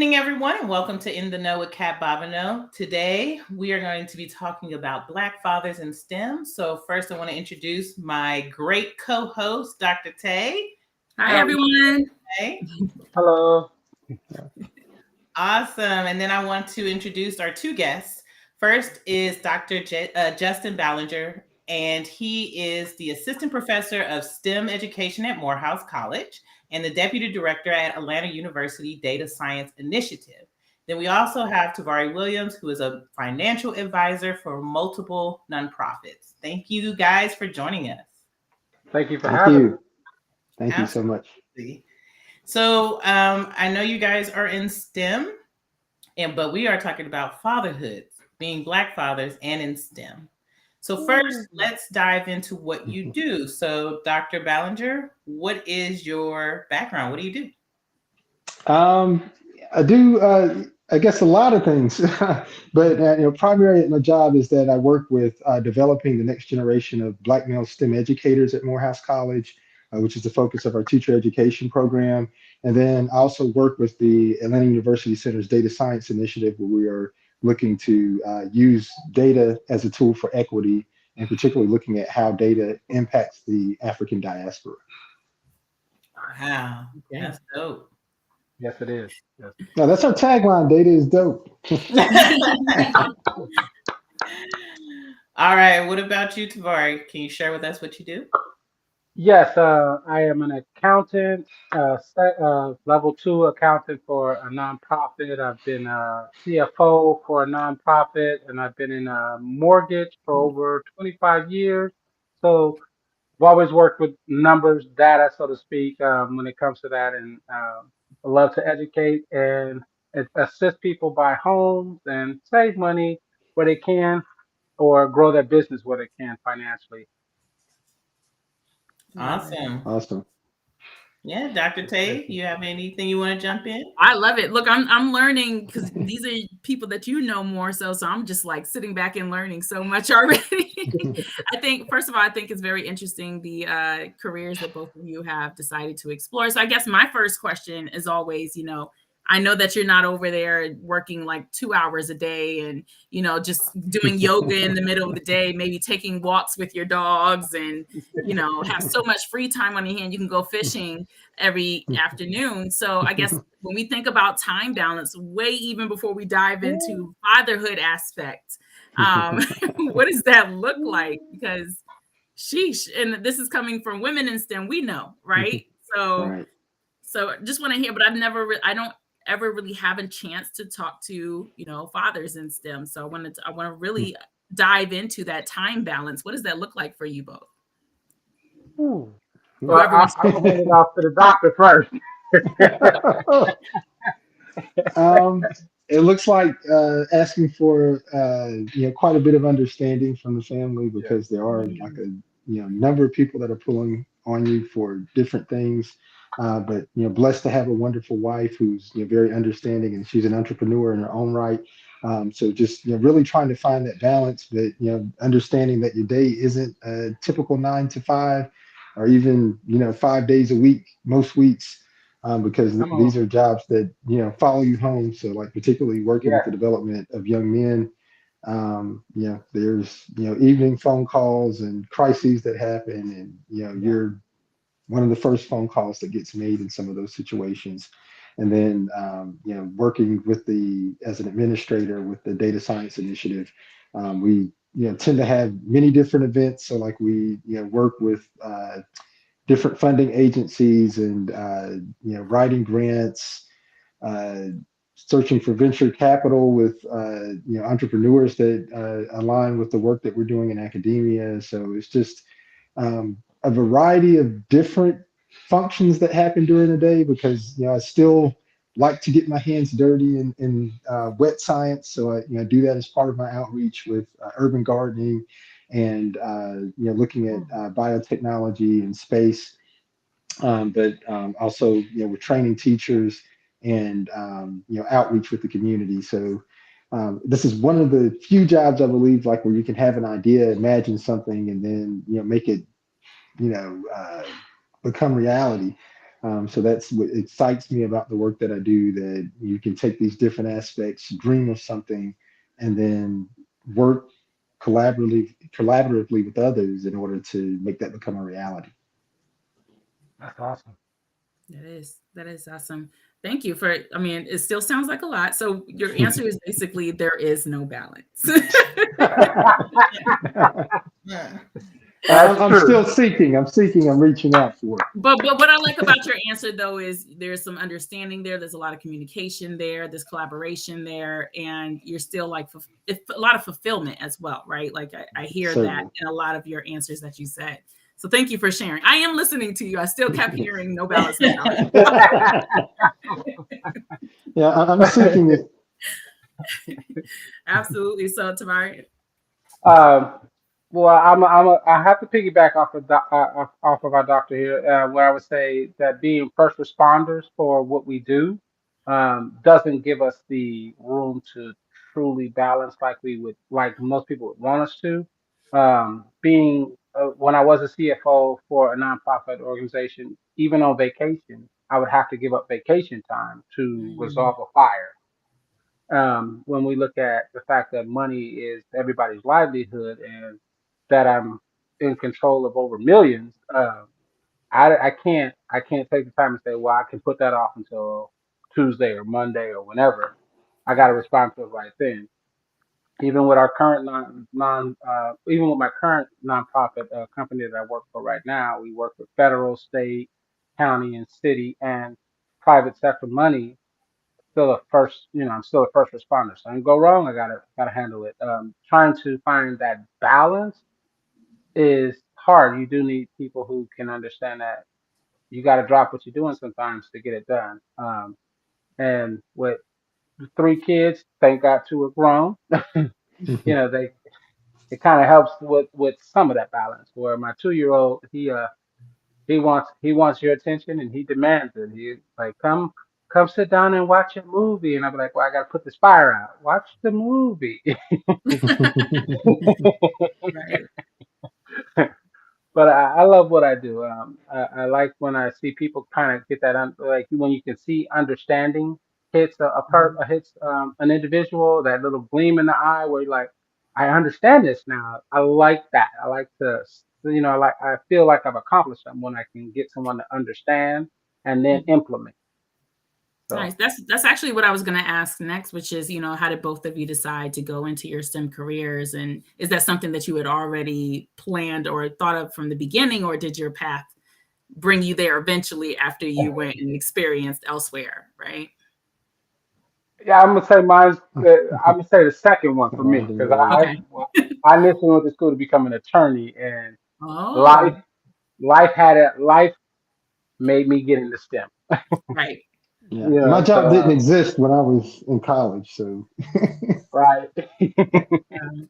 evening, everyone, and welcome to In the Know with Kat Bobino. Today, we are going to be talking about Black fathers in STEM. So, first, I want to introduce my great co host, Dr. Tay. Hi, How are you everyone. today? Hello. Awesome. And then I want to introduce our two guests. First is Justin Ballenger, and he is the assistant professor of STEM education at Morehouse College and the deputy director at Atlanta University Data Science Initiative. Then we also have Tavare Williams, who is a financial advisor for multiple nonprofits. Thank you guys for joining us. Thank you for Thank having us. you. Thank you so much. Absolutely. So I know you guys are in STEM, but we are talking about fatherhood, being Black fathers, and in STEM. So first, let's dive into what you do. So, Dr. Ballenger, what is your background? What do you do? Um, I do, I guess, a lot of things, but primary my job is that I work with developing the next generation of Black male STEM educators at Morehouse College, which is the focus of our teacher education program. And then I also work with the Atlanta University Center's Data Science Initiative, where we are looking to use data as a tool for equity, and particularly looking at how data impacts the African diaspora. Wow, Okay. that's dope. Yes, it is. Yes. Now, that's our tagline: data is dope. All right, what about you, Tavari? Can you share with us what you do? Yes, I am an accountant, level two accountant for a nonprofit. I've been a CFO for a nonprofit, and I've been in a mortgage for over 25 years. So I've always worked with numbers, data, so to speak, when it comes to that. And I love to educate and assist people buy homes and save money where they can or grow their business where they can financially. Love it. Awesome. Awesome. Yeah, Dr. Tay, you have anything you want to jump in? I love it. Look, I'm learning because these are people that you know more so I'm just like sitting back and learning so much already. I think first of all, I think it's very interesting the careers that both of you have decided to explore. So I guess my first question is always, I know that you're not over there working like 2 hours a day and, just doing yoga in the middle of the day, maybe taking walks with your dogs and, have so much free time on your hand. You can go fishing every afternoon. So I guess when we think about time balance, way even before we dive into fatherhood aspect, what does that look like? Because sheesh, and this is coming from women in STEM, we know, right? So Right. so just want to hear, but I don't ever really have a chance to talk to, fathers in STEM. So I want to really dive into that time balance. What does that look like for you both? Ooh. Well, Whoever wants. I'm gonna hand it off to the doctor first. um, it looks like asking for quite a bit of understanding from the family, Yeah. because there are like a number of people that are pulling on you for different things. But blessed to have a wonderful wife who's very understanding, and she's an entrepreneur in her own right. So just really trying to find that balance, but understanding that your day isn't a typical 9 to 5, or even 5 days a week most weeks, because Come these on. are jobs that follow you home. So like particularly working with Yeah. the development of young men, there's evening phone calls and crises that happen, and Yeah. you're one of the first phone calls that gets made in some of those situations. And then working with the as an administrator with the data science initiative, we tend to have many different events. So like we work with different funding agencies, and writing grants, uh, searching for venture capital with entrepreneurs that align with the work that we're doing in academia. So it's just a variety of different functions that happen during the day, because I still like to get my hands dirty in wet science. So I do that as part of my outreach with urban gardening, and looking at biotechnology and space. But also we're training teachers, and outreach with the community. So this is one of the few jobs, I believe, like where you can have an idea, imagine something, and then make it you know uh, become reality. So that's what excites me about the work that I do, that you can take these different aspects, dream of something, and then work collaboratively with others in order to make that become a reality. That's awesome. That is awesome. Thank you for, I mean, it still sounds like a lot. So your answer is basically there is no balance. Yeah. That's I'm true. still seeking. I'm seeking. I'm reaching out for it. But what I like about your answer though is there's some understanding there. There's a lot of communication there. There's collaboration there, and you're still like a lot of fulfillment as well, right? Like I hear that Certainly. in a lot of your answers that you said. So thank you for sharing. I am listening to you. I still kept hearing no balance, no balance. Yeah, I'm seeking it. Absolutely. So Tavare. Um, well, I have to piggyback off of off of our doctor here, where I would say that being first responders for what we do doesn't give us the room to truly balance like we would, like most people would want us to. Being When I was a CFO for a nonprofit organization, even on vacation, I would have to give up vacation time to Mm, resolve a fire. When we look at the fact that money is everybody's livelihood and that I'm in control of over millions, I can't take the time and say, well, I can put that off until Tuesday or Monday or whenever. I got to respond to it right then. Even with our current even with my current nonprofit company that I work for right now, we work with federal, state, county, and city and private sector money. Still a first, I'm still a first responder. So I can go wrong. I gotta handle it. Trying to find that balance is hard. You do need people who can understand that you got to drop what you're doing sometimes to get it done. And with three kids, thank God two are grown. They it kind of helps with some of that balance. Where my 2 year old, he wants your attention and he demands it. He like come sit down and watch a movie, and I'm like, well, I gotta put this fire out. Watch the movie. right. But I love what I do. I like when I see people kind of get that like when you can see understanding hits hits an individual, that little gleam in the eye where you're like, I understand this now. I like that. I like to I feel like I've accomplished something when I can get someone to understand and then implement. Nice. So That's actually what I was going to ask next, which is, how did both of you decide to go into your STEM careers? And is that something that you had already planned or thought of from the beginning, or did your path bring you there eventually after you went and experienced elsewhere, right? yeah, I'm gonna say mine's. I'm gonna say the second one for me Winding because road. Okay. I initially went to school to become an attorney, and life Oh, life made me get into STEM. right. Yeah, my job didn't exist when I was in college, so Right. Um,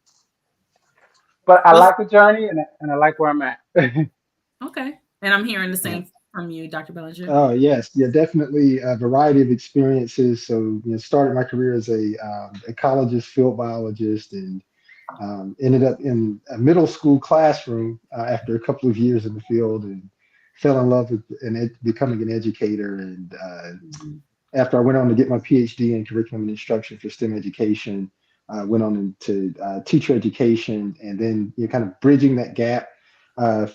But I well, like the journey and I like where I'm at. okay. And I'm hearing the yeah. same from you, Dr. Bellinger. Oh yes, yeah, definitely a variety of experiences. So started my career as a ecologist, field biologist, and ended up in a middle school classroom after a couple of years in the field, and fell in love with becoming an educator. And Mhm. after I went on to get my PhD in curriculum and instruction for STEM education, went on into teacher education, and then kind of bridging that gap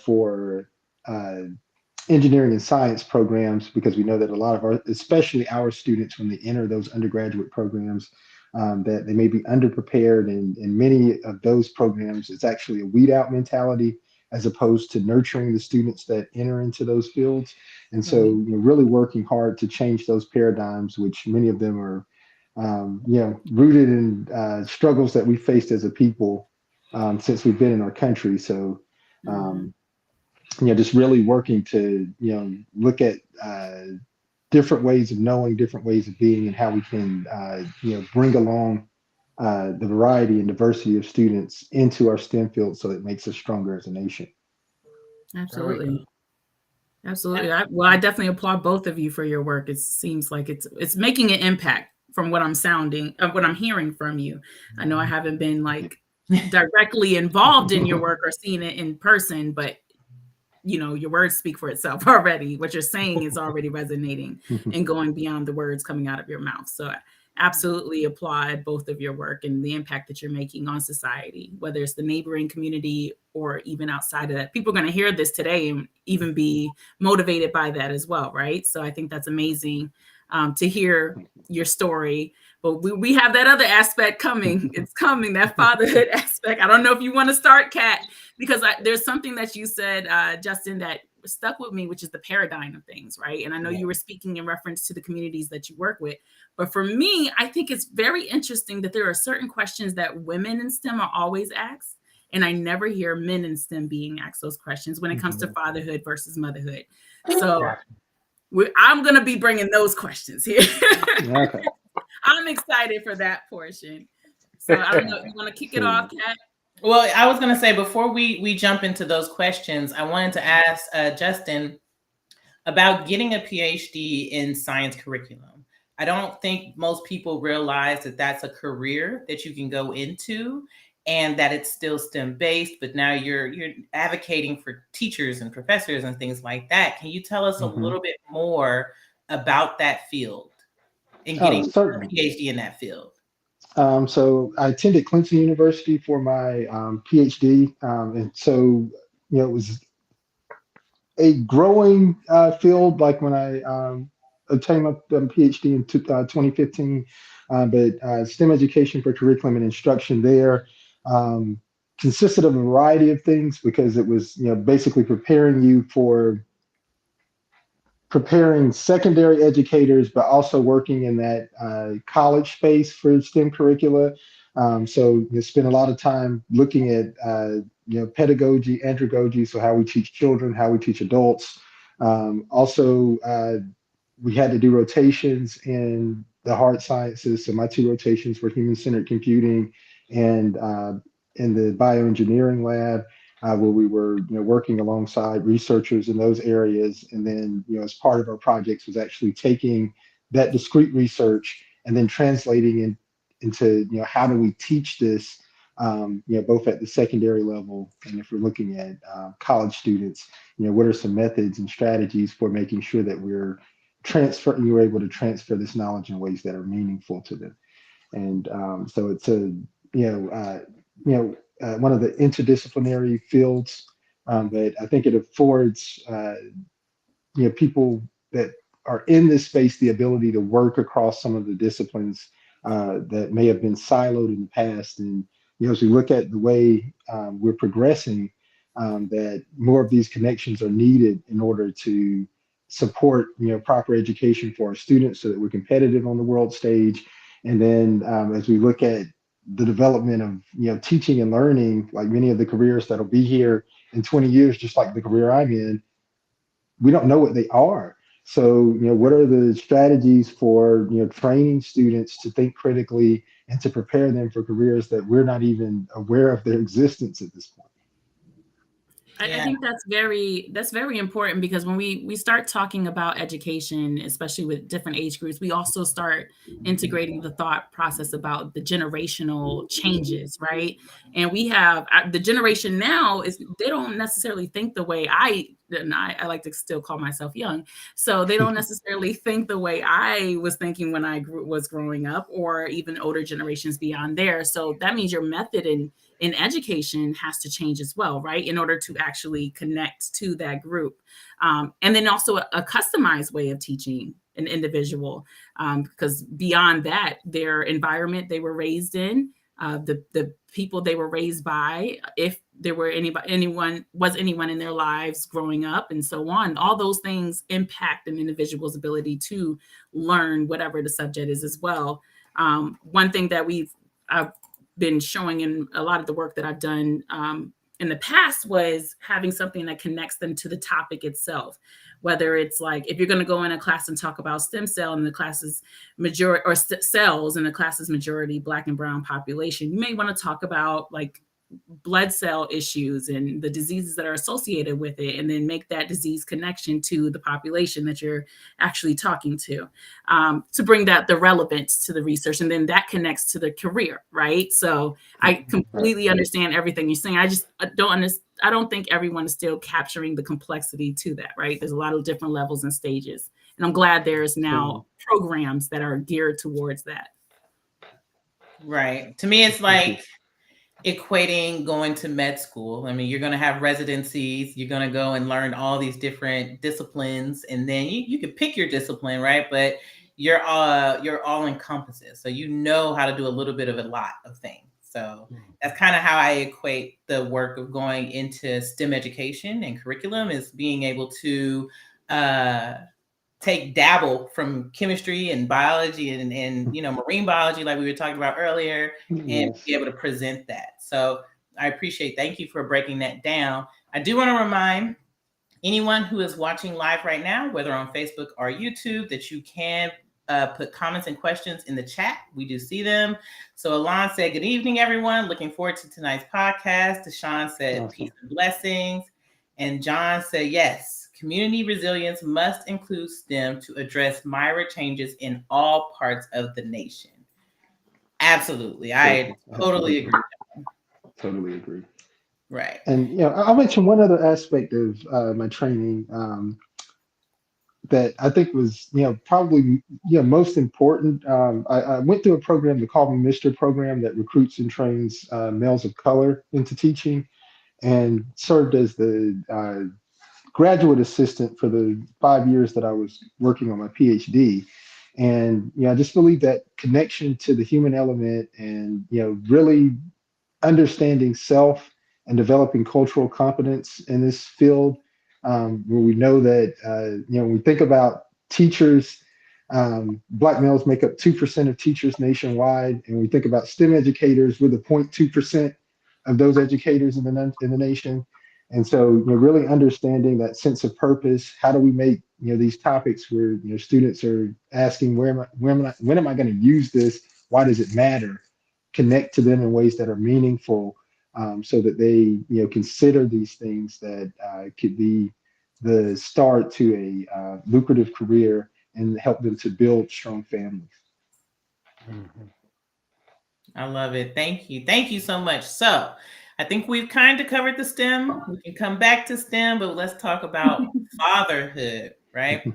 for uh, engineering and science programs, because we know that a lot of our, especially our students, when they enter those undergraduate programs, that they may be underprepared, and in many of those programs, it's actually a weed out mentality as opposed to nurturing the students that enter into those fields. And so, Right. really working hard to change those paradigms, which many of them are, rooted in struggles that we faced as a people since we've been in our country. So, Mhm. um, just really working to, look at different ways of knowing, different ways of being, and how we can, bring along the variety and diversity of students into our STEM field so it makes us stronger as a nation. There we go. Absolutely. Absolutely. I definitely applaud both of you for your work. It seems like it's making an impact from what I'm hearing from you. I know I haven't been Thank you. like directly involved in your work or seen it in person, but your words speak for itself already. What you're saying is already resonating and going beyond the words coming out of your mouth. So I absolutely applaud both of your work and the impact that you're making on society, whether it's the neighboring community or even outside of that. People are going to hear this today and even be motivated by that as well, right? So I think that's amazing to hear your story. But we have that other aspect coming. It's coming, that fatherhood aspect. I don't know if you want to start, Kat, because there's something that you said, Justin, that stuck with me, which is the paradigm of things, right? And I know you were speaking in reference to the communities that you work with. But for me, I think it's very interesting that there are certain questions that women in STEM are always asked. And I never hear men in STEM being asked those questions when it comes to fatherhood versus motherhood. So I'm going to be bringing those questions here. Okay. I'm excited for that portion. So I don't know if you want to kick it off, Kat. Well, I was going to say, before we jump into those questions, I wanted to ask Justin about getting a PhD in science curriculum. I don't think most people realize that that's a career that you can go into and that it's still STEM based, but now you're advocating for teachers and professors and things like that. Can you tell us a little bit more about that field and getting a PhD in that field? So I attended Clemson University for my PhD, and so it was a growing field. Like when I obtained my PhD in 2015, but STEM education for curriculum and instruction there consisted of a variety of things because it was basically preparing secondary educators, but also working in that college space for STEM curricula. So you spend a lot of time looking at pedagogy, andragogy, so how we teach children, how we teach adults. Also, we had to do rotations in the hard sciences. So my two rotations were human-centered computing and in the bioengineering lab where we were working alongside researchers in those areas. And then as part of our projects was actually taking that discrete research and then translating into how do we teach this both at the secondary level and if we're looking at college students, what are some methods and strategies for making sure that we're able to transfer this knowledge in ways that are meaningful to them. And so it's one of the interdisciplinary fields, but I think it affords people that are in this space the ability to work across some of the disciplines that may have been siloed in the past. And as we look at the way we're progressing, that more of these connections are needed in order to support proper education for our students so that we're competitive on the world stage. And then as we look at the development of teaching and learning, like many of the careers that'll be here in 20 years, just like the career I'm in, we don't know what they are. So what are the strategies for training students to think critically and to prepare them for careers that we're not even aware of their existence at this point? I think that's very important because when we start talking about education, especially with different age groups, we also start integrating the thought process about the generational changes, right? And we have the generation now they don't necessarily think the way I like to still call myself young. So they don't necessarily think the way I was thinking when I was growing up, or even older generations beyond there. So that means your method in education has to change as well, right? In order to actually connect to that group. And then also a customized way of teaching an individual, because beyond that, their environment they were raised in, the people they were raised by, if there were anyone in their lives growing up and so on, all those things impact an individual's ability to learn whatever the subject is as well. One thing that I've been showing in a lot of the work that I've done in the past was having something that connects them to the topic itself. Whether it's like, if you're going to go in a class and talk about stem cell and the class's majority, or cells in the class's majority Black and brown population, you may want to talk about like blood cell issues and the diseases that are associated with it, and then make that disease connection to the population that you're actually talking to bring the relevance to the research, and then that connects to the career, right? So I completely understand everything you're saying. I I don't think everyone is still capturing the complexity to that, right? There's a lot of different levels and stages. And I'm glad there's now programs that are geared towards that. Right. To me, it's like equating going to med school. I mean, you're going to have residencies, you're going to go and learn all these different disciplines, and then you can pick your discipline, right? But you're all encompassing. So you know how to do a little bit of a lot of things. So that's kind of how I equate the work of going into STEM education and curriculum, is being able to dabble from chemistry and biology and marine biology, like we were talking about earlier, and be able to present that. So I appreciate, thank you for breaking that down. I do want to remind anyone who is watching live right now, whether on Facebook or YouTube, that you can put comments and questions in the chat. We do see them. So Alon said, good evening, everyone. Looking forward to tonight's podcast. Deshaun said, awesome. Peace and blessings. And John said, yes, community resilience must include STEM to address myriad changes in all parts of the nation. Absolutely. I totally agree. Totally agree. Right. And I'll mention one other aspect of my training that I think was probably most important. I went through a program, the Call Me Mister program, that recruits and trains males of color into teaching, and served as the graduate assistant for the 5 years that I was working on my PhD. And I just believe that connection to the human element, and really understanding self and developing cultural competence in this field, where we know that when we think about teachers, Black males make up 2% of teachers nationwide, and we think about STEM educators, we're the 0.2% of those educators in the nation. And so, really understanding that sense of purpose. How do we make these topics where students are asking, when am I going to use this? Why does it matter? Connect to them in ways that are meaningful, so that they consider these things that could be the start to a lucrative career and help them to build strong families. Mm-hmm. I love it. Thank you. Thank you so much. So I think we've kind of covered the STEM. We can come back to STEM, but let's talk about fatherhood, right?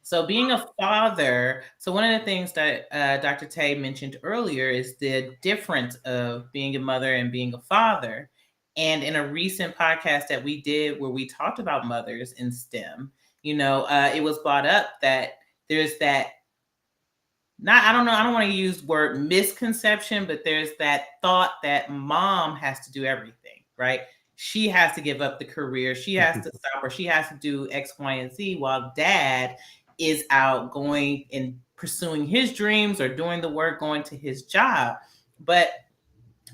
So being a father, so one of the things that Dr. Tay mentioned earlier is the difference of being a mother and being a father. And in a recent podcast that we did where we talked about mothers in STEM, it was brought up that there's that, I don't want to use the word misconception, but there's that thought that mom has to do everything, right? She has to give up the career. She has to stop, or she has to do X, Y, and Z, while dad is out going and pursuing his dreams or doing the work, going to his job. But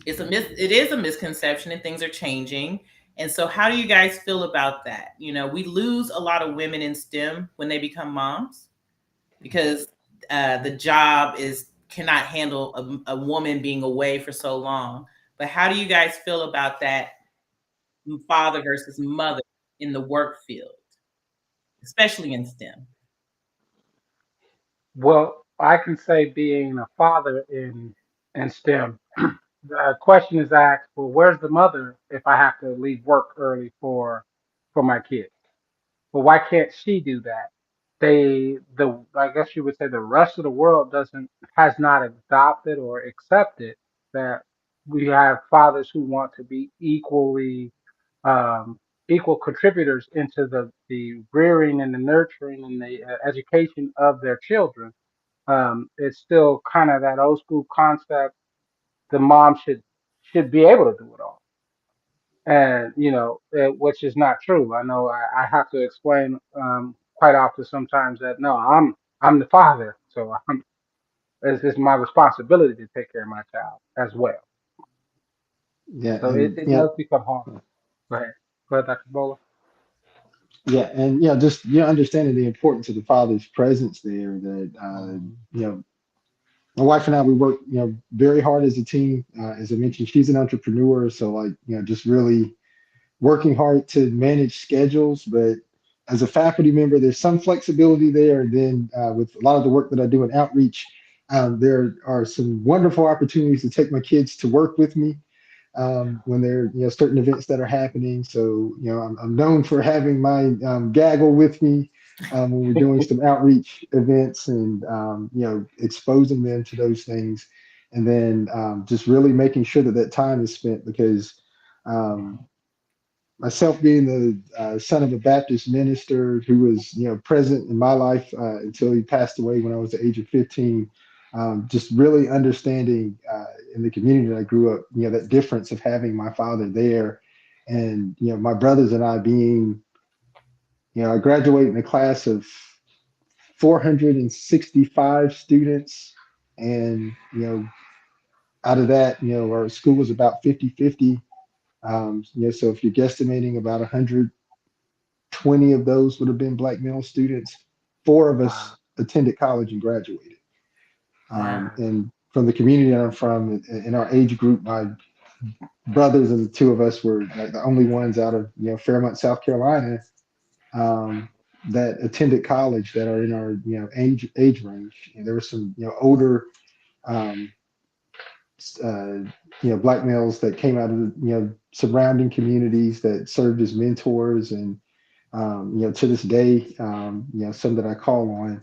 it is a misconception, and things are changing. And so how do you guys feel about that? We lose a lot of women in STEM when they become moms, because the job cannot handle a woman being away for so long. But how do you guys feel about that, father versus mother in the work field, especially in STEM? Well, I can say, being a father in STEM, the question is asked, well, where's the mother if I have to leave work early for my kids? Well, why can't she do that? I guess you would say the rest of the world has not adopted or accepted that we have fathers who want to be um, equal contributors into the rearing and the nurturing and the education of their children. It's still kind of that old school concept. The mom should be able to do it all, and which is not true. I know I have to explain quite often sometimes that no, I'm the father, so it's my responsibility to take care of my child as well. Yeah, So and it does become hard. Go ahead, Dr. Bola. yeah, and just understanding the importance of the father's presence there. That my wife and I, we work very hard as a team. As I mentioned, she's an entrepreneur, so like just really working hard to manage schedules. But as a faculty member, there's some flexibility there. And then with a lot of the work that I do in outreach, there are some wonderful opportunities to take my kids to work with me. when there certain events that are happening. So I'm known for having my gaggle with me when we're doing some outreach events and exposing them to those things, and then just really making sure that that time is spent because. Um, Myself being the son of a Baptist minister who was, present in my life until he passed away when I was the age of 15, just really understanding in the community that I grew up, that difference of having my father there, and my brothers and I being, I graduated in a class of 465 students, and out of that, our school was about 50-50. So if you're guesstimating about 120 of those would have been black male students. Four of Wow. us attended college and graduated. Wow. And from the community that I'm from, in our age group, my brothers and the two of us were like the only ones out of Fairmont, South Carolina, um, that attended college that are in our age range. And there were some older um, uh, black males that came out of the surrounding communities that served as mentors and to this day, some that I call on,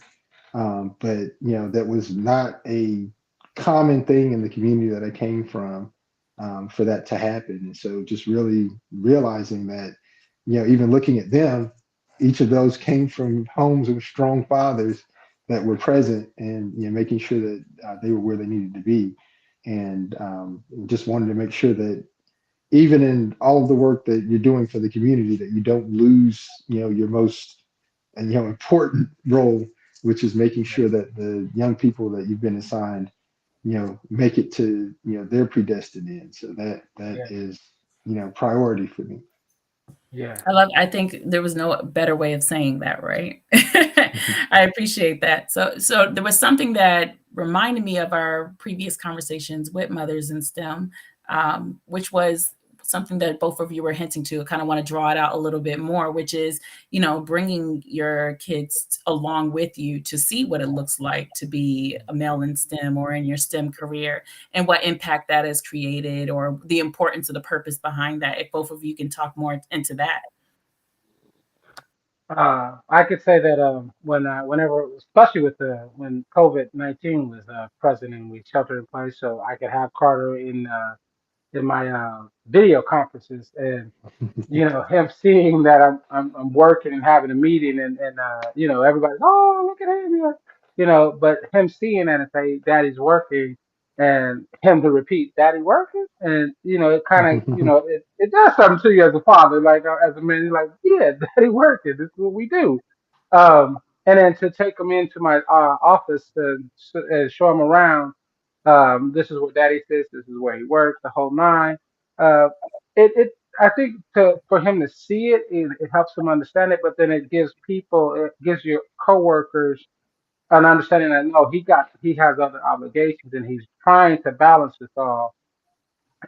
but that was not a common thing in the community that I came from, for that to happen. And so just really realizing that, even looking at them, each of those came from homes with strong fathers that were present and making sure that they were where they needed to be, and just wanted to make sure that even in all of the work that you're doing for the community, that you don't lose, your most and important role, which is making Yeah. sure that the young people that you've been assigned, make it to their predestined end. So that Yeah. is priority for me. Yeah. I think there was no better way of saying that, right? I appreciate that. So there was something that reminded me of our previous conversations with mothers in STEM, which was something that both of you were hinting to. I kind of want to draw it out a little bit more, which is, bringing your kids along with you to see what it looks like to be a male in STEM or in your STEM career, and what impact that has created, or the importance of the purpose behind that. If both of you can talk more into that. I could say that whenever, especially with when COVID-19 was present and we sheltered in place, so I could have Carter in my video conferences, and him seeing that I'm working and having a meeting, and everybody's, oh, look at him, but him seeing that and say daddy's working, and him to repeat daddy working, and it kind of it does something to you as a father, like as a man, you're like, yeah, daddy working, this is what we do. And then to take him into my office and show him around, this is what daddy says, this is where he works, the whole nine. Uh, it, it I think for him to see it helps him understand it, but then it gives your coworkers an understanding that no, he has other obligations and he's trying to balance this all,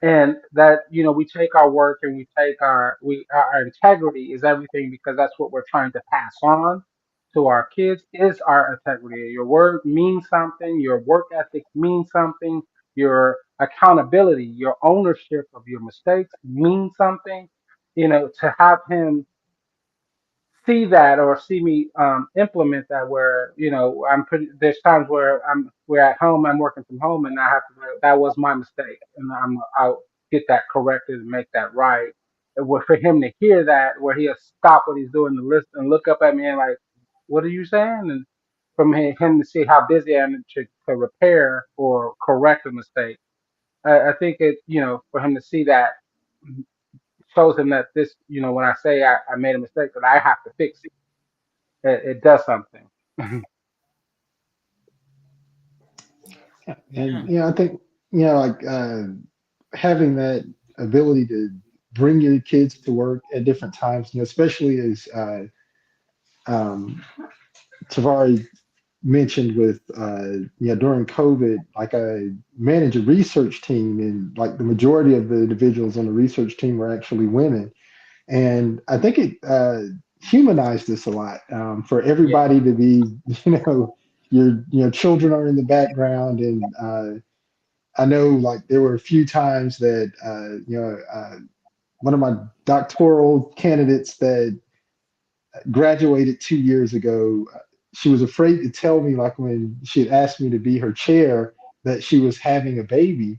and that we take our work and we take our integrity is everything, because that's what we're trying to pass on to our kids is our integrity. Your word means something, your work ethic means something, your accountability, your ownership of your mistakes means something. To have him see that or see me implement that, where I'm pretty there's times where we're at home, I'm working from home, and I have to, that was my mistake, and I'll get that corrected and make that right. For him to hear that, where he'll stop what he's doing to listen and look up at me and like, what are you saying? And from him to see how busy I am to repair or correct a mistake, I think for him to see that shows him that when I say I made a mistake, that I have to fix it. It does something. And Yeah. I think like having that ability to bring your kids to work at different times, especially as um, Tavare mentioned with during COVID, like I manage a research team, and like the majority of the individuals on the research team were actually women, and I think it humanized this a lot, for Yeah. everybody to be, your children are in the background, and I know like there were a few times that one of my doctoral candidates that graduated 2 years ago, she was afraid to tell me, like when she had asked me to be her chair, that she was having a baby.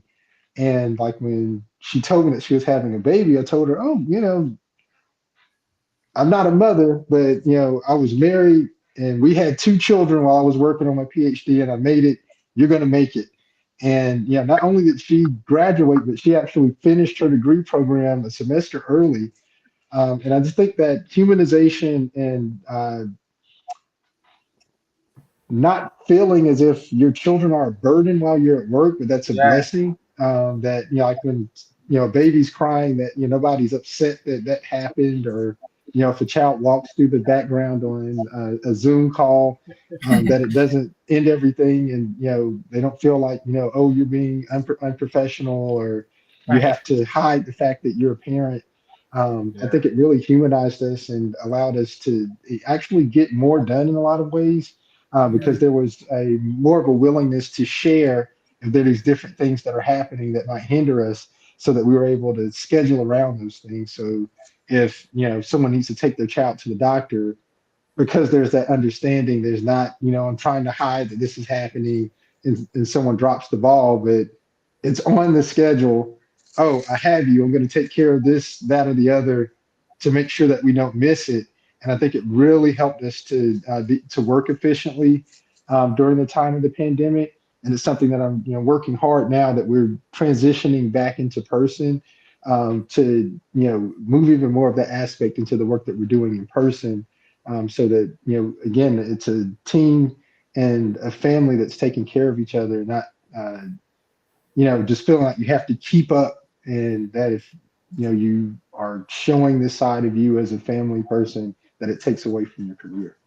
And like when she told me that she was having a baby, I told her, oh, I'm not a mother, but I was married and we had two children while I was working on my PhD, and I made it. You're going to make it. And yeah, not only did she graduate, but she actually finished her degree program a semester early. And I just think that humanization and not feeling as if your children are a burden while you're at work, but that's a Yeah, blessing. That like when a baby's crying, that nobody's upset that that happened, or if a child walks through the background on a Zoom call, that it doesn't end everything, and they don't feel like oh, you're being unprofessional, or you Right. have to hide the fact that you're a parent. I yeah, think it really humanized us and allowed us to actually get more done in a lot of ways, because mm, there was a more of a willingness to share if there are these different things that are happening that might hinder us, so that we were able to schedule around those things. So if someone needs to take their child to the doctor, because there's that understanding, there's not I'm trying to hide that this is happening, and someone drops the ball, but it's on the schedule. Oh, I have you, I'm going to take care of this, that, or the other, to make sure that we don't miss it. And I think it really helped us to work efficiently during the time of the pandemic. And it's something that I'm working hard now that we're transitioning back into person, to move even more of that aspect into the work that we're doing in person, so that again, it's a team and a family that's taking care of each other, not just feeling like you have to keep up, and that if you are showing this side of you as a family person, that it takes away from your career.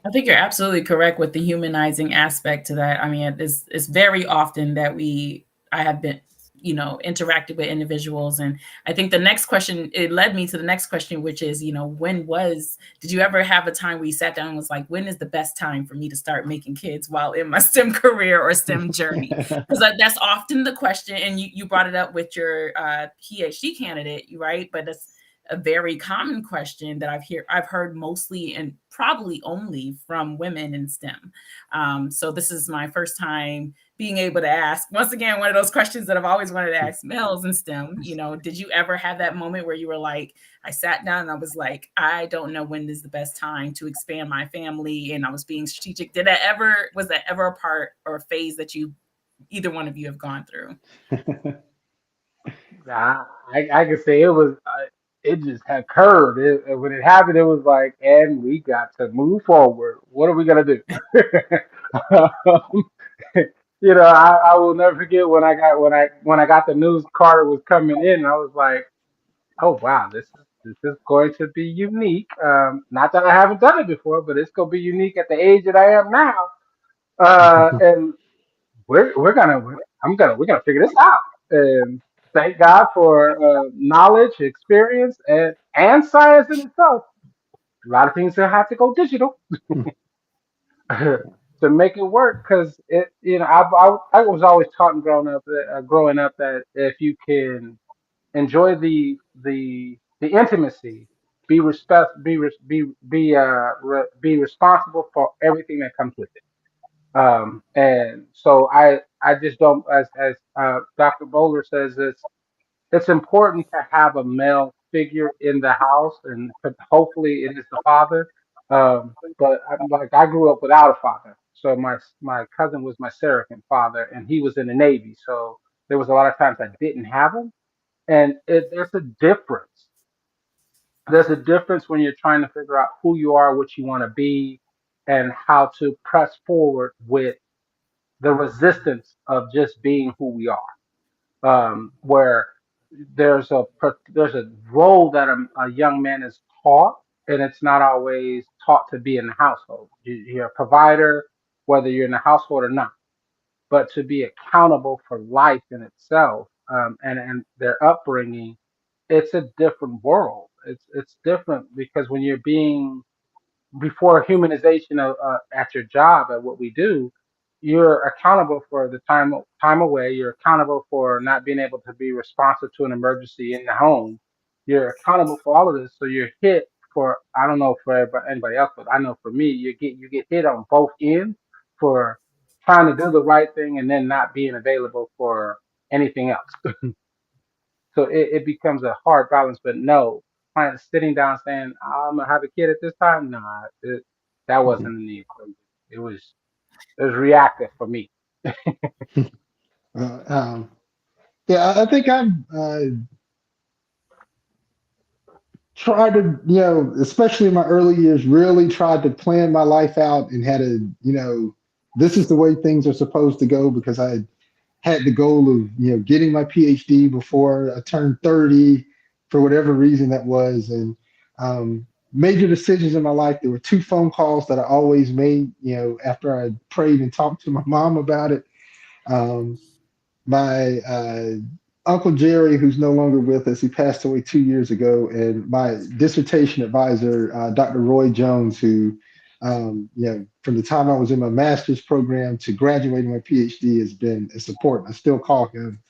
I think you're absolutely correct with the humanizing aspect to that. I mean, it's very often that I have been, interacted with individuals. And I think the next question, it led me to the next question, which is, did you ever have a time where you sat down and was like, when is the best time for me to start making kids while in my STEM career or STEM journey? Because that's often the question. And you brought it up with your PhD candidate, right? But it's a very common question that I've heard mostly and probably only from women in STEM. So this is my first time being able to ask once again one of those questions that I've always wanted to ask males in STEM. Did you ever have that moment where you were like, I sat down and I was like, I don't know when is the best time to expand my family, and I was being strategic? Was that ever a part or a phase that either one of you have gone through? I could say it was. It just had curved. When it happened, it was like, and we got to move forward. What are we gonna do? Um, I will never forget when I got the news Carter was coming in. I was like, oh wow, this is going to be unique. Not that I haven't done it before, but it's gonna be unique at the age that I am now. And we're gonna figure this out. And thank God for knowledge, experience, and science in itself. A lot of things that have to go digital to make it work, because I was always taught and growing up that if you can enjoy the intimacy, be respect be responsible for everything that comes with it. And so I just don't, as Dr. Bowler says, it's important to have a male figure in the house, and hopefully it is the father. But I grew up without a father, so my cousin was my surrogate father, and he was in the Navy, so there was a lot of times I didn't have him, and there's a difference. There's a difference when you're trying to figure out who you are, what you want to be, and how to press forward with the resistance of just being who we are. Where there's a role that a young man is taught, and it's not always taught to be in the household. You're a provider, whether you're in the household or not, but to be accountable for life in itself, and their upbringing. It's a different world. It's different because when you're being before humanization at your job, at what we do, you're accountable for the time away. You're accountable for not being able to be responsive to an emergency in the home. You're accountable for all of this. So you're hit for, I don't know for anybody else, but I know for me, you get hit on both ends for trying to do the right thing and then not being available for anything else. So it becomes a hard balance. But no, sitting down saying I'm gonna have a kid at this time, nah, that wasn't in the equation. It was it was reactive for me. Uh, yeah, I think I've tried to, especially in my early years, really tried to plan my life out and had a, this is the way things are supposed to go because I had the goal of, getting my PhD before I turned 30 for whatever reason that was. And major decisions in my life, there were two phone calls that I always made, after I prayed and talked to my mom about it. Um, my Uncle Jerry, who's no longer with us, he passed away 2 years ago, and my dissertation advisor, Dr. Roy Jones, who, from the time I was in my master's program to graduating my PhD, has been a support. I still call him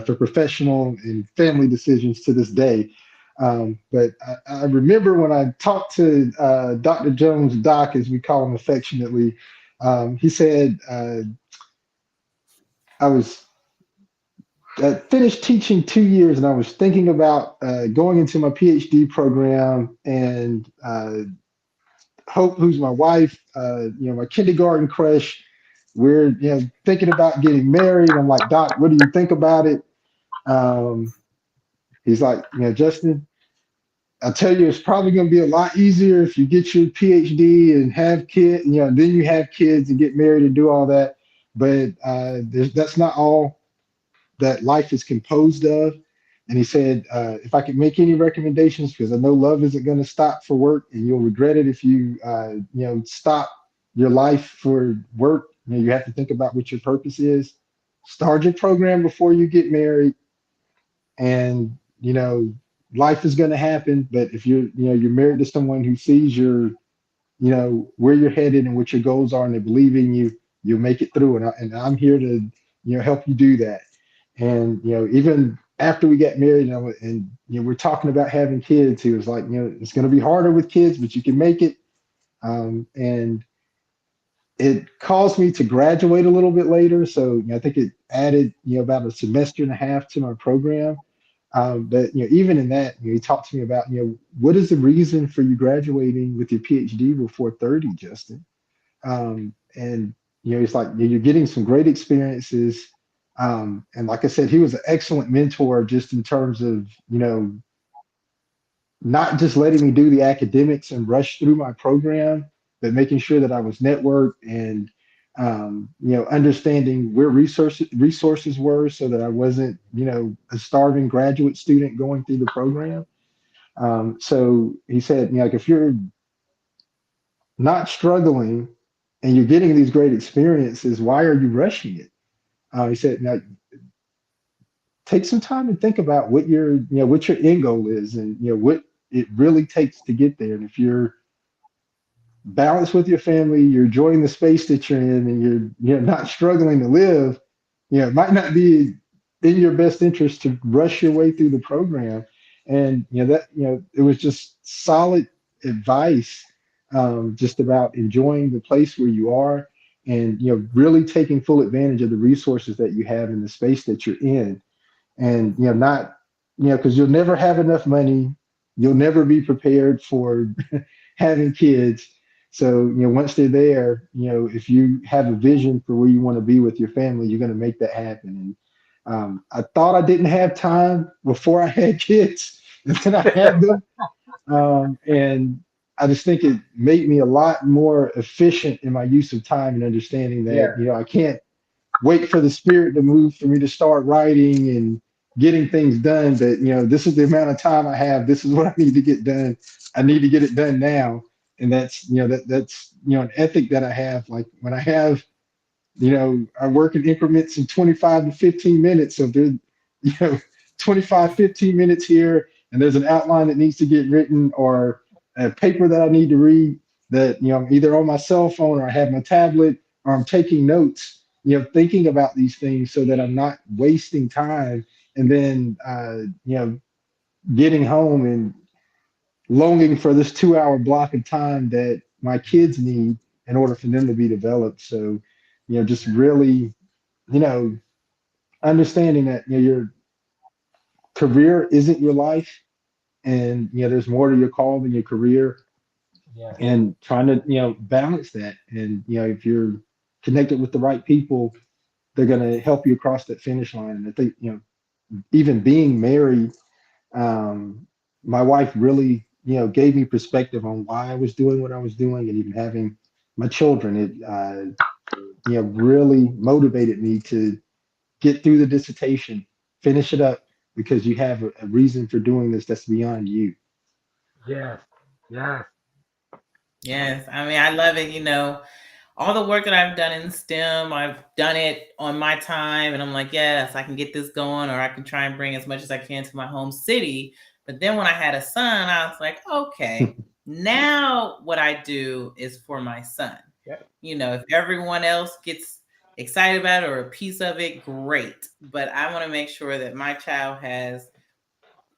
for professional and family decisions to this day. But I remember when I talked to Dr. Jones, Doc, as we call him affectionately, he said, I was finished teaching 2 years, and I was thinking about going into my PhD program. And Hope, who's my wife, my kindergarten crush, we're thinking about getting married. I'm like, Doc, what do you think about it? Um, he's like, Justin, I'll tell you, it's probably going to be a lot easier if you get your PhD and have kids. Then you have kids and get married and do all that. But that's not all that life is composed of. And he said, if I could make any recommendations, because I know love isn't going to stop for work, and you'll regret it if you, stop your life for work. You have to think about what your purpose is. Start your program before you get married, and life is going to happen. But if you're married to someone who sees where you're headed and what your goals are, and they believe in you, you'll make it through. And I'm here to, help you do that. And even after we got married, we're talking about having kids, he was like, it's going to be harder with kids, but you can make it. And it caused me to graduate a little bit later, so I think it added about a semester and a half to my program. But even in that, he talked to me about what is the reason for you graduating with your PhD before 30, Justin? And he's like, you're getting some great experiences. And like I said, he was an excellent mentor just in terms of not just letting me do the academics and rush through my program, but making sure that I was networked and understanding where resources were so that I wasn't a starving graduate student going through the program. So he said, like if you're not struggling and you're getting these great experiences, why are you rushing it? He said, now take some time and think about what your end goal is, and what it really takes to get there. And if you're balanced with your family, you're enjoying the space that you're in, and you're not struggling to live, it might not be in your best interest to rush your way through the program. And it was just solid advice, just about enjoying the place where you are, and really taking full advantage of the resources that you have in the space that you're in. And not because you'll never have enough money, you'll never be prepared for having kids. So once they're there, if you have a vision for where you want to be with your family, you're going to make that happen. And I thought I didn't have time before I had kids, and then I had them. And I just think it made me a lot more efficient in my use of time, and understanding that Yeah, I can't wait for the spirit to move for me to start writing and getting things done. But this is the amount of time I have. This is what I need to get done. I need to get it done now. And that's that's an ethic that I have. Like when I have, I work in increments in 25 to 15 minutes. So there's you know 25, 15 minutes here, and there's an outline that needs to get written, or a paper that I need to read, that I'm either on my cell phone or I have my tablet. or I'm taking notes, thinking about these things so that I'm not wasting time. And then, getting home and longing for this 2 hour block of time that my kids need in order for them to be developed. So, just really, you know, understanding that, your career isn't your life, and there's more to your call than your career, Yes. and trying to balance that. And if you're connected with the right people, they're going to help you across that finish line. And I think even being married, um, my wife really gave me perspective on why I was doing what I was doing, and even having my children, it really motivated me to get through the dissertation, finish it up, because you have a reason for doing this that's beyond you. Yes. Yes. Yes, I mean, I love it. All the work that I've done in STEM, I've done it on my time, and I'm like, yes, I can get this going, or I can try and bring as much as I can to my home city. But then when I had a son, I was like, okay, now what I do is for my son. Yeah. If everyone else gets excited about it or a piece of it, great. But I want to make sure that my child has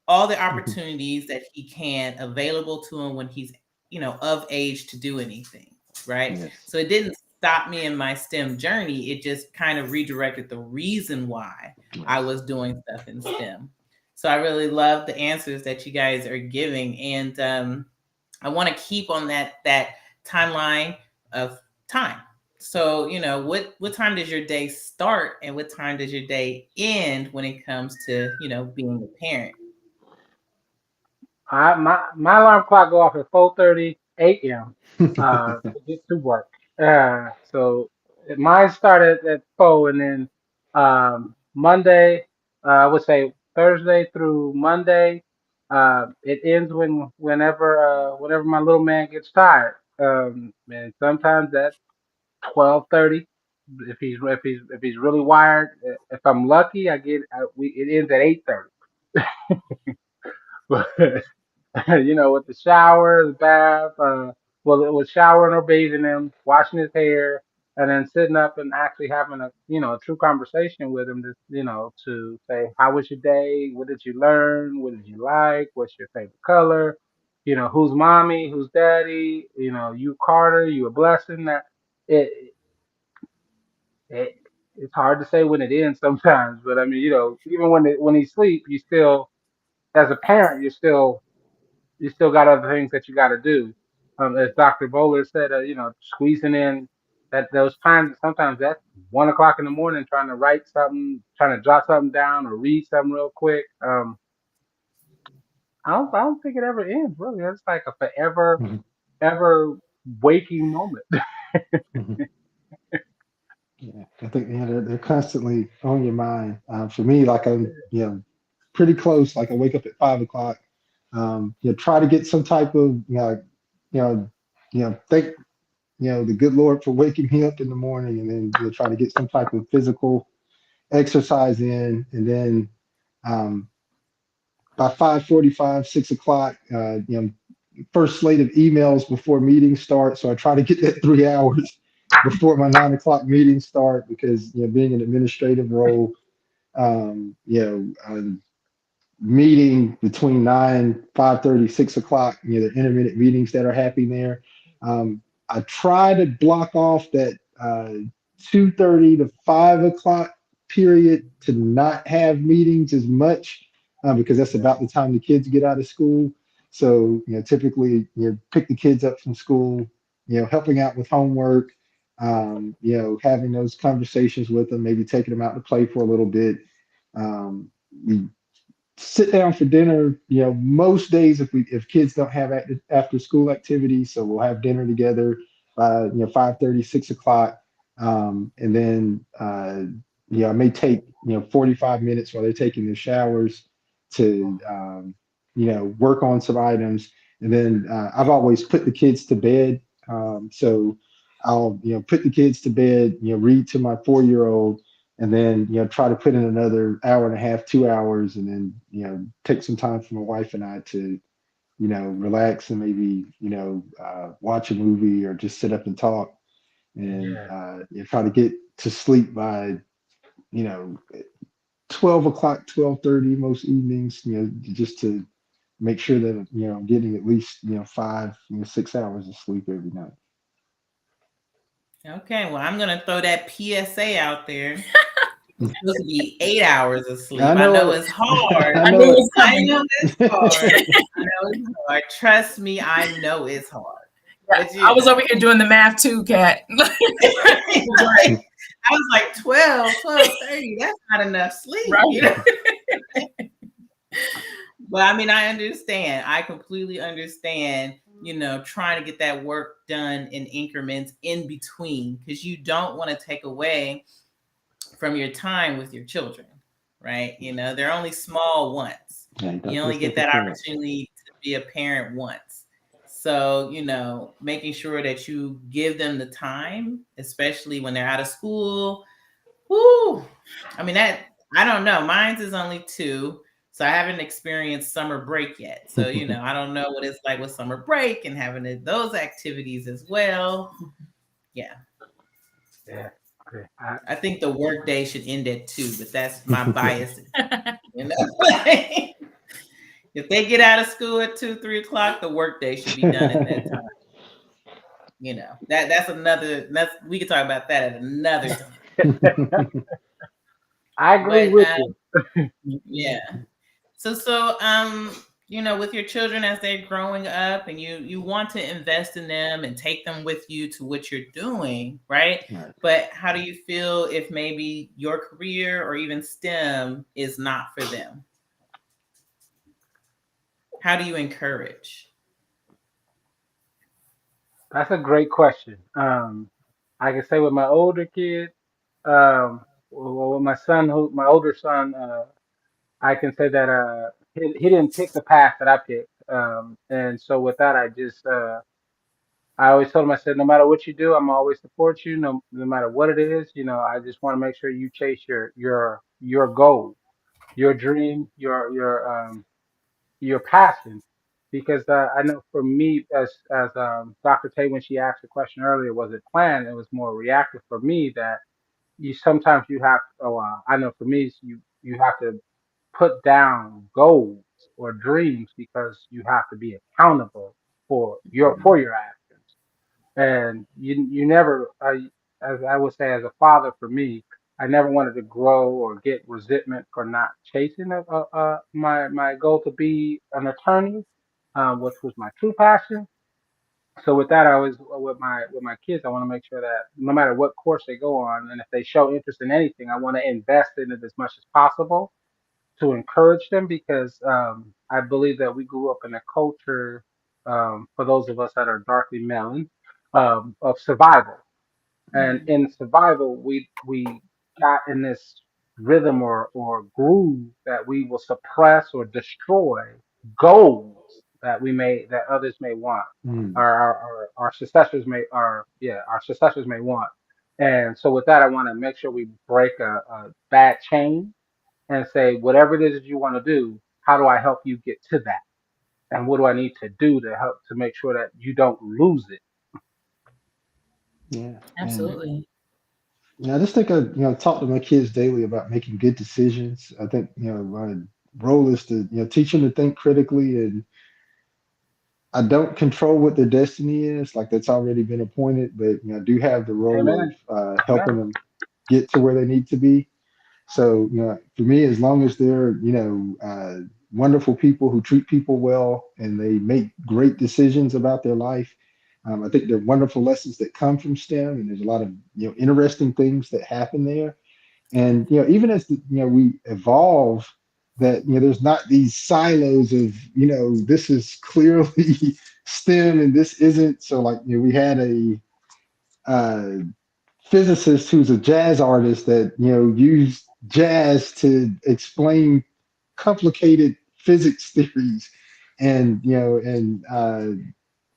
all the opportunities that he can available to him when he's of age to do anything, right? Yes. So it didn't stop me in my STEM journey. It just kind of redirected the reason why I Yes. was doing stuff in STEM. So I really love the answers that you guys are giving, and I want to keep on that timeline of time. So what time does your day start, and what time does your day end when it comes to being a parent? My alarm clock go off at 4:30 a.m. To get to work. So mine started at 4, and then Monday, I would say Thursday through Monday. It ends whenever my little man gets tired. And sometimes that's 12:30. If he's really wired. If I'm lucky, it ends at 8:30. But with the shower, the bath, well, it was showering or bathing him, washing his hair, and then sitting up and actually having a true conversation with him, to say, how was your day? What did you learn? What did you like? What's your favorite color? Who's mommy? Who's daddy? You Carter, you a blessing. That it, it it's hard to say when it ends sometimes, but I mean, even when he sleep, you still, as a parent, you still got other things that you got to do. As Dr. Bowler said, squeezing in those times. Sometimes that's 1 o'clock in the morning, trying to write something, trying to jot something down, or read something real quick. I don't think it ever ends. Really, it's like a forever, Mhm. ever waking moment. Mhm. Yeah, I think they're constantly on your mind. For me, like I'm pretty close. Like I wake up at 5 o'clock. Try to get some type of you know thank the good Lord for waking me up in the morning, and then try to get some type of physical exercise in, and then um, by 5:45, 6 o'clock, first slate of emails before meetings start. So I try to get that 3 hours before my 9 o'clock meetings start, because being an administrative role, meeting between 9, 5:30, 6 o'clock, the intermittent meetings that are happening there. I try to block off that 2:30 to 5 o'clock period to not have meetings as much, because that's about the time the kids get out of school. So, typically, pick the kids up from school, helping out with homework, having those conversations with them, maybe taking them out to play for a little bit. We sit down for dinner, most days, if kids don't have after school activities, so we'll have dinner together by 5:30, 6 o'clock. And then I may take 45 minutes while they're taking their showers to work on some items. And then I've always put the kids to bed. So I'll put the kids to bed, read to my 4-year-old, and then try to put in another hour and a half, 2 hours, and then take some time for my wife and I to relax, and maybe watch a movie or just sit up and talk. and Yeah. try to get to sleep by you know 12 o'clock, 12:30 most evenings. Just to make sure that I'm getting at least 5, 6 hours of sleep every night. Okay, well, I'm gonna throw that PSA out there. It's supposed to be 8 hours of I sleep. I know know it. it's hard. I I know knew it it. was I coming. know it's hard. I know it's hard. Trust me, I know it's hard. Yeah, But I was over here doing the math too, Kat. right. I was like 12:30. That's not enough sleep, Right. But I mean, I understand. I completely understand, trying to get that work done in increments in between because you don't want to take away from your time with your children, right? They're only small once. Yeah, you You got only this get stuff a that chance. opportunity to be a parent once. So, making sure that you give them the time, especially when they're out of school. Whoo! I mean, I don't know. Mine's is only 2, so I haven't experienced summer break yet. So, I don't know what it's like with summer break and having those activities as well. Yeah. Yeah. Okay. I think the workday should end at 2, but that's my bias. You know, if they get out of school at 2, 3 o'clock, the workday should be done at that time. That's we could talk about that at another time. I agree But with you. yeah. So with your children as they're growing up and you want to invest in them and take them with you to what you're doing, right? Right. But how do you feel if maybe your career or even STEM is not for them? How do you encourage? That's a great question. I can say with my older kid, well, with my son, my older son, I can say that he didn't pick the path that I picked, and so with that, I always told him, I said, no matter what you do, I'm always support you. No matter what it is, I just want to make sure you chase your goal, your dream, your passion, because I know for me, as Dr. Tay, when she asked the question earlier, was it planned? It was more reactive for me that you sometimes you have. Oh, I know for me, you have to put down goals or dreams because you have to be accountable for your actions. And you never, as I would say, as a father, for me, I never wanted to grow or get resentment for not chasing my goal to be an attorney, which was my true passion. So with that, I always with my kids, I want to make sure that no matter what course they go on, and if they show interest in anything, I want to invest in it as much as possible to encourage them because I believe that we grew up in a culture, for those of us that are darkly melon, of survival. And Mhm. in survival, we got in this rhythm or groove that we will suppress or destroy goals that others may want, or Mm. our successors our successors may want. And so with that, I want to make sure we break a bad chain and say, whatever it is that you want to do, how do I help you get to that? And what do I need to do to help to make sure that you don't lose it? Yeah. And Absolutely. I just think I talk to my kids daily about making good decisions. I think my role is to teach them to think critically, and I don't control what their destiny is. Like that's already been appointed, but I do have the role of Amen. helping Amen. them get to where they need to be. So, for me, as long as they're, wonderful people who treat people well and they make great decisions about their life, I think there are wonderful lessons that come from STEM, and there's a lot of, interesting things that happen there. And, even as, we evolve, that, there's not these silos of, this is clearly STEM and this isn't. So, like, we had a, uh, physicist who's a jazz artist that used jazz to explain complicated physics theories, and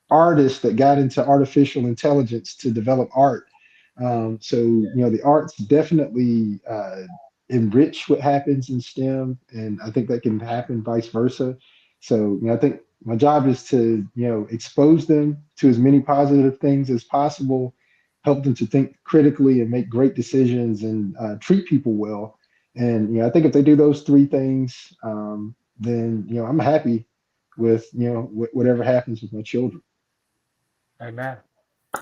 artists that got into artificial intelligence to develop art. So the arts definitely enrich what happens in STEM, and I think that can happen vice versa. So I think my job is to expose them to as many positive things as possible, help them to think critically and make great decisions and treat people well. And I think if they do those three things, then I'm happy with whatever happens with my children. Amen.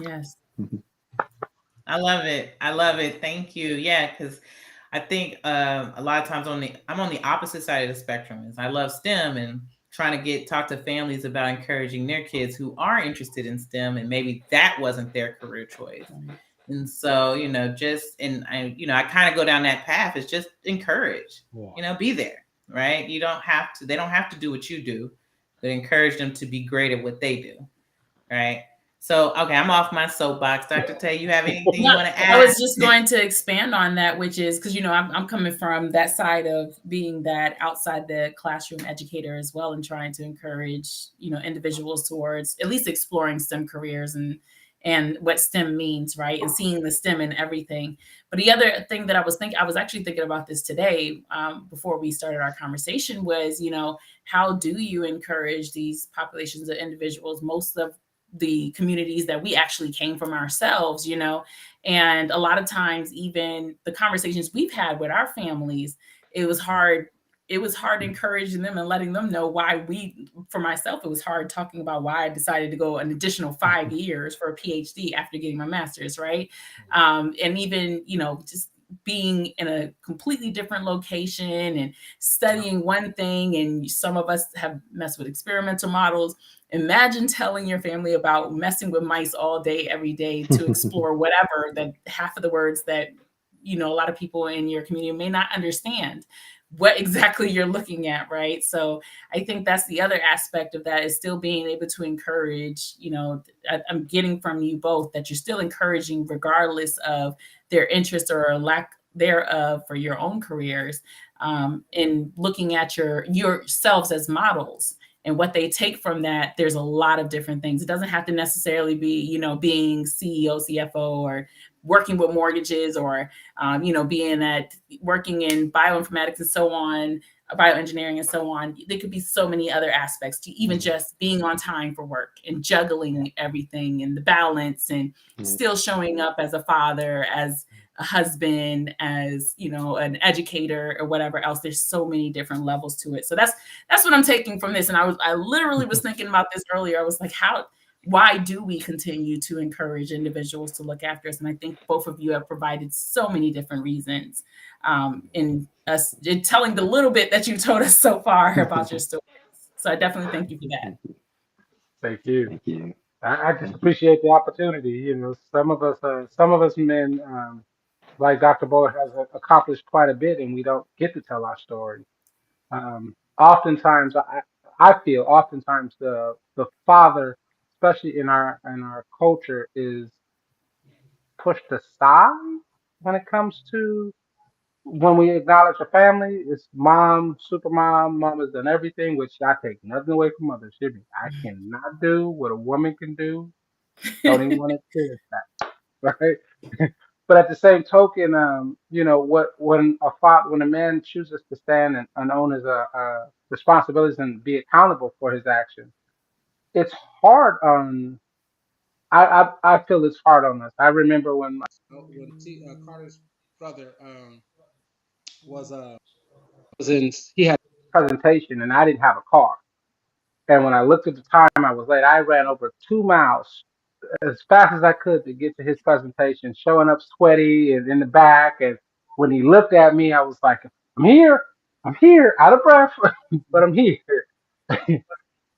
Yes. I love it. I love it. Thank you. Yeah, because I think a lot of times I'm on the opposite side of the spectrum. Is I love STEM and trying to talk to families about encouraging their kids who are interested in STEM and maybe that wasn't their career choice. Right. And so, I kind of go down that path. It's just encourage, be there, right? You don't have to, they don't have to do what you do, but encourage them to be great at what they do, right? So, okay, I'm off my soapbox. Dr. Tay, you have anything you want to add? I was just going to expand on that, which is because, I'm coming from that side of being that outside the classroom educator as well and trying to encourage, individuals towards at least exploring STEM careers and what STEM means, right? And seeing the STEM in everything. But the other thing that I was actually thinking about this today before we started our conversation was, how do you encourage these populations of individuals? Most of the communities that we actually came from ourselves, and a lot of times even the conversations we've had with our families, it was hard encouraging them and letting them know why for myself, it was hard talking about why I decided to go an additional 5 years for a PhD after getting my master's, right? And even, just being in a completely different location and studying one thing, and some of us have messed with experimental models. Imagine telling your family about messing with mice all day, every day to explore whatever that half of the words that, a lot of people in your community may not understand what exactly you're looking at, right? So I think that's the other aspect of that is still being able to encourage, I'm getting from you both that you're still encouraging regardless of their interest or lack thereof for your own careers, in looking at yourselves as models. And what they take from that, there's a lot of different things. It doesn't have to necessarily be, being CEO, CFO, or working with mortgages, or, working in bioinformatics and so on, bioengineering and so on. There could be so many other aspects to even just being on time for work and juggling everything and the balance and still showing up as a father, as a husband, as an educator or whatever else. There's so many different levels to it. So that's what I'm taking from this. And I literally was thinking about this earlier. I was like, why do we continue to encourage individuals to look after us? And I think both of you have provided so many different reasons in telling the little bit that you told us so far about your stories. So I definitely thank you for that. Thank you. Thank you. I just appreciate the opportunity. Some of us men, like Dr. Bowler, has accomplished quite a bit, and we don't get to tell our story. Oftentimes, I feel oftentimes the father, especially in our culture, is pushed aside when it comes to when we acknowledge a family. It's mom, super mom. Mom has done everything, which I take nothing away from mothers. Hear me. I cannot do what a woman can do. Don't even want to experience that, right? But at the same token, what when a man chooses to stand and own his responsibilities and be accountable for his actions, it's hard on. I feel it's hard on us. I remember Carter's brother was he had a presentation and I didn't have a car. And when I looked at the time, I was late. I ran over 2 miles as fast as I could to get to his presentation, showing up sweaty and in the back. And when he looked at me, I was like, I'm here, out of breath, but I'm here.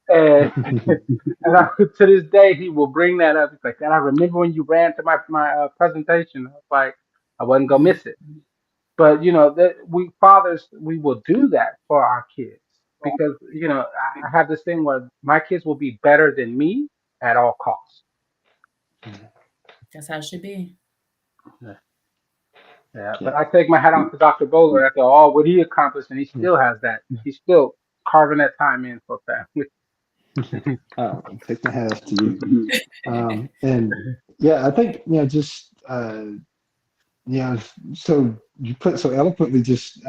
And, to this day, he will bring that up. He's like, "Dad, I remember when you ran to my presentation." I was like, "I wasn't gonna miss it." But that we fathers, we will do that for our kids because I have this thing where my kids will be better than me at all costs. That's how it should be. Yeah, but I take my hat off to Dr. Bowler after all what he accomplished, and he still has that. He's still carving that time in for family. Take my hat off to you. And yeah, I think just so you put so eloquently, just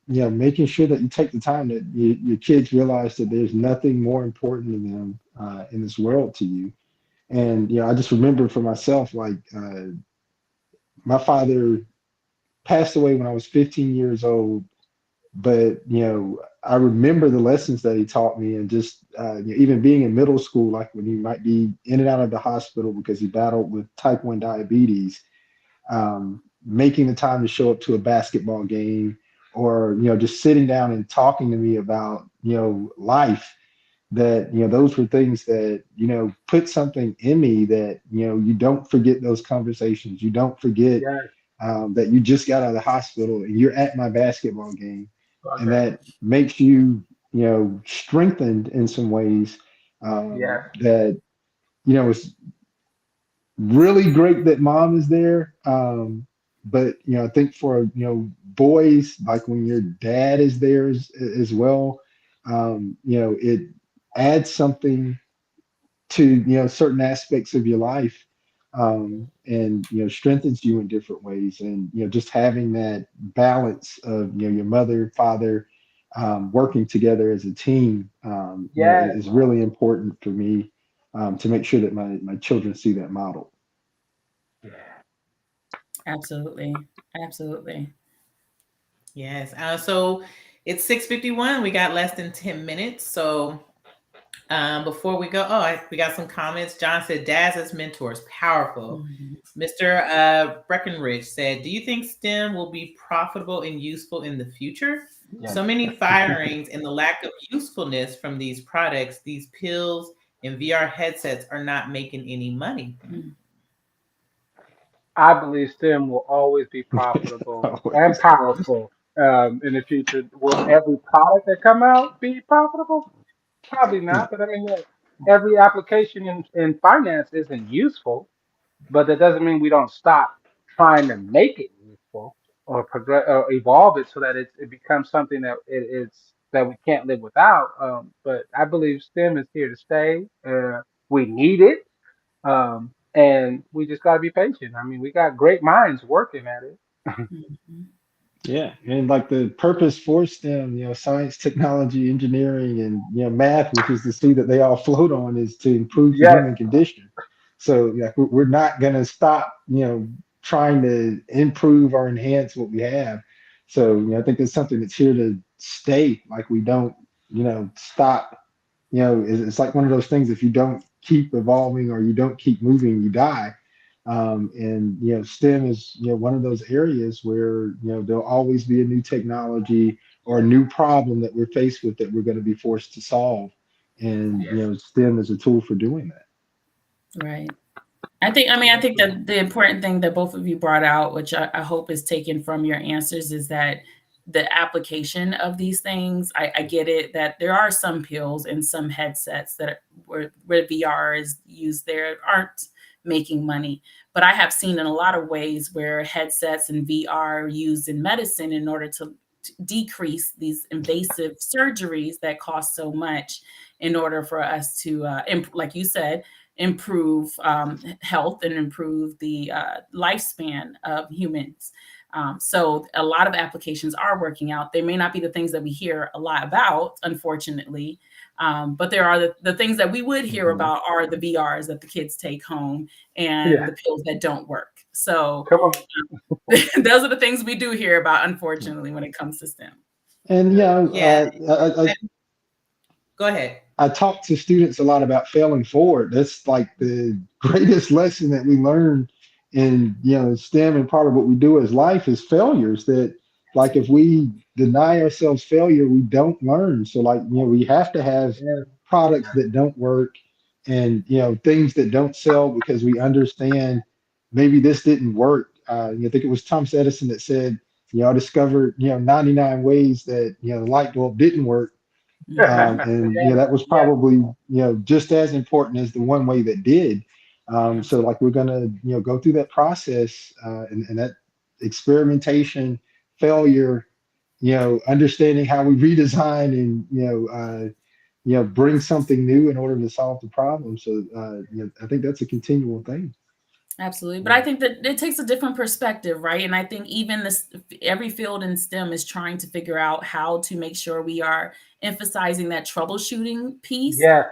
making sure that you take the time that your kids realize that there's nothing more important to them in this world to you. And I just remember for myself, like my father passed away when I was 15 years old, but I remember the lessons that he taught me, and just even being in middle school, like when he might be in and out of the hospital because he battled with type 1 diabetes, making the time to show up to a basketball game, or just sitting down and talking to me about life, that those were things that put something in me, that you don't forget those conversations, you don't forget Yes. that you just got out of the hospital and you're at my basketball game, and Okay. that makes you strengthened in some ways, Yes. that it's really great that mom is there. But I think for boys, like when your dad is there as well, it adds something to certain aspects of your life, and strengthens you in different ways. And just having that balance of your mother, father, working together as a team, Yes. is really important for me, to make sure that my children see that model. Absolutely. Absolutely. Yes. So it's 6:51. We got less than 10 minutes. So before we go, we got some comments. John said, "Dads as mentors, powerful." Mhm. Mr. Breckenridge said, "Do you think STEM will be profitable and useful in the future? Yes. So many firings and the lack of usefulness from these products, these pills and VR headsets are not making any money." Mm. I believe STEM will always be profitable and Always. powerful in the future. Will every product that come out be profitable? Probably not. But I mean, every application in finance isn't useful, but that doesn't mean we don't stop trying to make it useful or progress or evolve it so that it becomes something that it's that we can't live without. But I believe STEM is here to stay. We need it, and we just got to be patient. I mean, we got great minds working at it. Mhm. Yeah, and like the purpose for STEM, science, technology, engineering, and math, which is the sea that they all float on, is to improve the Yes, human condition. So yeah, we're not going to stop, trying to improve or enhance what we have. So I think it's something that's here to stay. Like we don't, stop. It's like one of those things. If you don't keep evolving or you don't keep moving, you die. And STEM is one of those areas where there'll always be a new technology or a new problem that we're faced with that we're going to be forced to solve. And yes, STEM is a tool for doing that. Right. I think that the important thing that both of you brought out, which I hope is taken from your answers, is that the application of these things, I get it that there are some pills and some headsets that where VR is used there aren't making money. But I have seen in a lot of ways where headsets and VR are used in medicine in order to decrease these invasive surgeries that cost so much in order for us to, like you said, improve health and improve the lifespan of humans. So a lot of applications are working out. They may not be the things that we hear a lot about, unfortunately, but there are the things that we would hear Mhm. about are the VRs that the kids take home and yeah. the pills that don't work. So Come on. those are the things we do hear about, unfortunately, when it comes to STEM. And Yeah. Go ahead. I talk to students a lot about failing forward. That's like the greatest lesson that we learn in STEM, and part of what we do as life is failures. That like if we deny ourselves failure, we don't learn. So like we have to have Yes, products that don't work, and things that don't sell because we understand maybe this didn't work. I think it was Thomas Edison that said, I discovered 99 ways that the light bulb didn't work, Mhm. and yes, that was yes, probably just as important as the one way that did. So Absolutely. like we're gonna go through that process, and that experimentation, failure, understanding how we redesign and bring something new in order to solve the problem. So I think that's a continual thing. Absolutely. But I think that it takes a different perspective, right? And I think even this, every field in STEM is trying to figure out how to make sure we are emphasizing that troubleshooting piece Yes.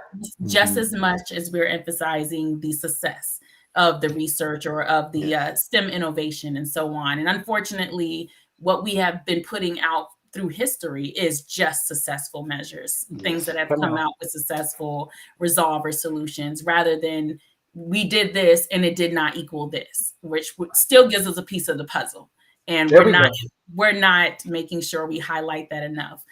just as much as we're emphasizing the success of the research or of the STEM innovation and so on. And unfortunately, what we have been putting out through history is just successful measures, things that have Come come on. out with successful resolver solutions rather than we did this and it did not equal this, which still gives us a piece of the puzzle. And There we go. we're not making sure we highlight that enough.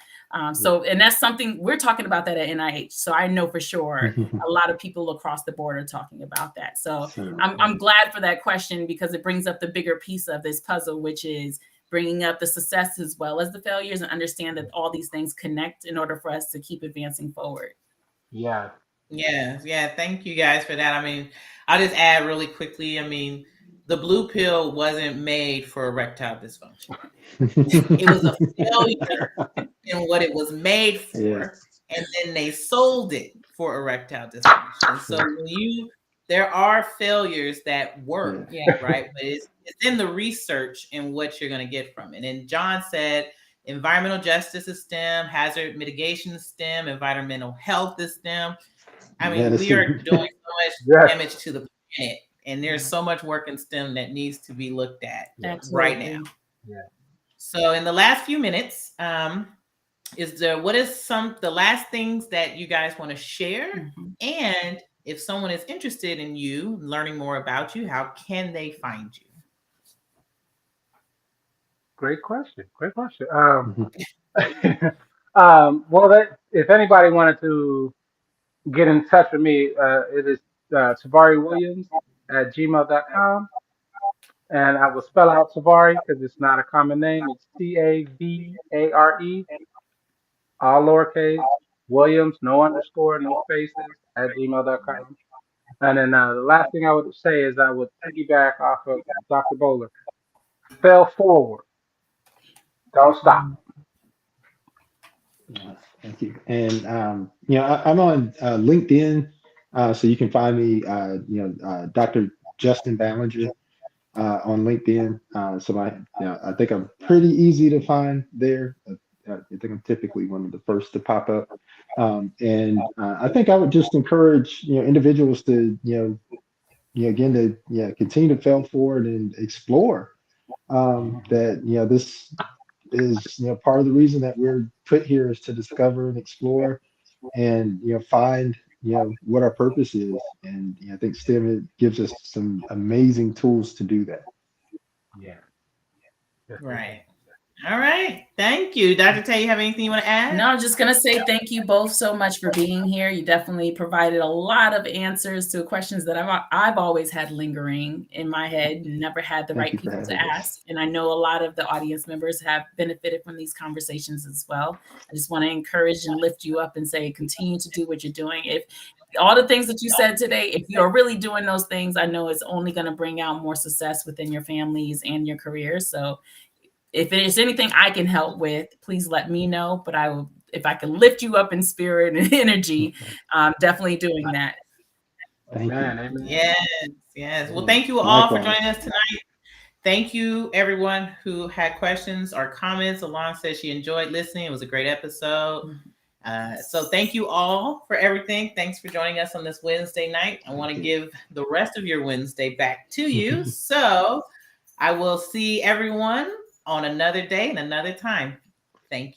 So, and that's something we're talking about that at NIH. So I know for sure a lot of people across the board are talking about that. So I'm glad for that question because it brings up the bigger piece of this puzzle, which is bringing up the success as well as the failures and understand that all these things connect in order for us to keep advancing forward. Yeah. Yeah. Thank you guys for that. I mean, I'll just add really quickly. I mean, the blue pill wasn't made for erectile dysfunction. It was a failure in what it was made for, and then they sold it for erectile dysfunction. So there are failures that work, right? But it's in the research and what you're going to get from it. And John said environmental justice is STEM, hazard mitigation is STEM, environmental health is STEM. I mean, we are doing so much damage to the planet, and there's so much work in STEM that needs to be looked at right now. Yeah. So in the last few minutes, what is the last things that you guys want to share? And if someone is interested in you, learning more about you, how can they find you? Great question. Well, if anybody wanted to get in touch with me, it is Tavare Williams at gmail.com. And I will spell out Tavare because it's not a common name. It's Tavare, all lowercase, Williams, no underscore, no spaces, at gmail.com. And then the last thing I would say is I would piggyback off of Dr. Bowler. Fail forward. Don't stop. Thank you. And I'm on LinkedIn, so you can find me. Dr. Justin Ballenger on LinkedIn. I think I'm pretty easy to find there. I think I'm typically one of the first to pop up. And I think I would just encourage individuals to again to continue to fail forward and explore. That this is part of the reason that we're put here is to discover and explore and find what our purpose is. And I think STEM gives us some amazing tools to do that. Yeah. Right. All right. Thank you. Dr. Tay, you have anything you want to add? No, I'm just going to say thank you both so much for being here. You definitely provided a lot of answers to questions that I've always had lingering in my head and never had the right people to ask. And I know a lot of the audience members have benefited from these conversations as well. I just want to encourage and lift you up and say, continue to do what you're doing. If all the things that you said today, if you're really doing those things, I know it's only going to bring out more success within your families and your careers. So if there's anything I can help with, please let me know. But I will, if I can lift you up in spirit and energy, definitely doing that. Thank you. Yes. Well, thank you all for joining us tonight. Thank you, everyone who had questions or comments. Alon said she enjoyed listening. It was a great episode. So thank you all for everything. Thanks for joining us on this Wednesday night. I want to give the rest of your Wednesday back to you. So I will see everyone on another day and another time. Thank you.